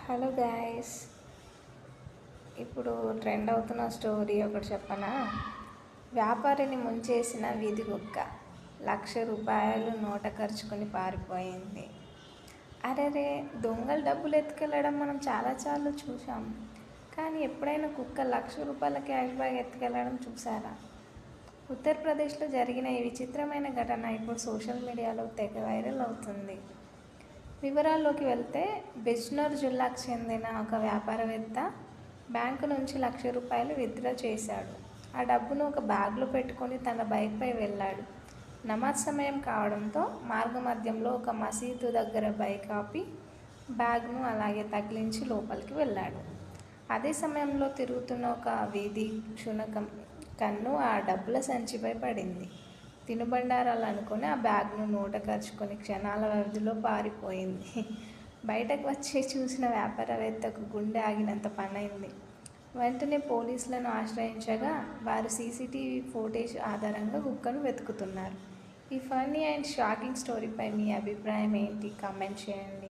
Hello guys, ఇప్పుడు trend అవుతున్న story ఒకటి చెప్పనా. వ్యాపారిని ముంచేసిన వీధి కుక్క ₹1,00,000 నోట ఖర్చుకొని పారిపోయింది. అరెరే, దొంగలు డబ్బులు ఎత్తుకెళ్ళడం మనం చాలాసార్లు చూసాం. కానీ ఎప్పుడైనా కుక్క ₹1,00,000 క్యాష్ బ్యాగ్ ఎత్తుకెళ్ళడం చూసారా? ఉత్తరప్రదేశ్లో జరిగిన ఈ విచిత్రమైన ఘటన ఇప్పుడు సోషల్ మీడియాలో తెగ వైరల్ అవుతుంది. వివరాల్లోకి వెళ్తే, బిజ్నోర్ జిల్లాకు చెందిన ఒక వ్యాపారవేత్త బ్యాంకు నుంచి ₹1,00,000 విత్డ్రా చేశాడు. ఆ డబ్బును ఒక బ్యాగ్లో పెట్టుకొని తన బైక్పై వెళ్ళాడు. నమాజ్ సమయం కావడంతో మార్గమధ్యంలో ఒక మసీదు దగ్గర బైక్ ఆపి బ్యాగ్ను అలాగే తగిలించి లోపలికి వెళ్ళాడు. అదే సమయంలో తిరుగుతున్న ఒక వీధి శునకం కన్ను ఆ డబ్బుల సంచిపై పడింది. తినుబండారాలు అనుకుని ఆ బ్యాగ్ను నోట ఖర్చుకొని క్షణాల వ్యవధిలో పారిపోయింది. బయటకు వచ్చి చూసిన వ్యాపారవేత్తకు గుండె ఆగినంత పనైంది. వెంటనే పోలీసులను ఆశ్రయించగా వారు సీసీటీవీ ఫుటేజ్ ఆధారంగా కుక్కను వెతుకుతున్నారు. ఈ ఫన్నీ అండ్ షాకింగ్ స్టోరీపై మీ అభిప్రాయం ఏంటి? కామెంట్ చేయండి.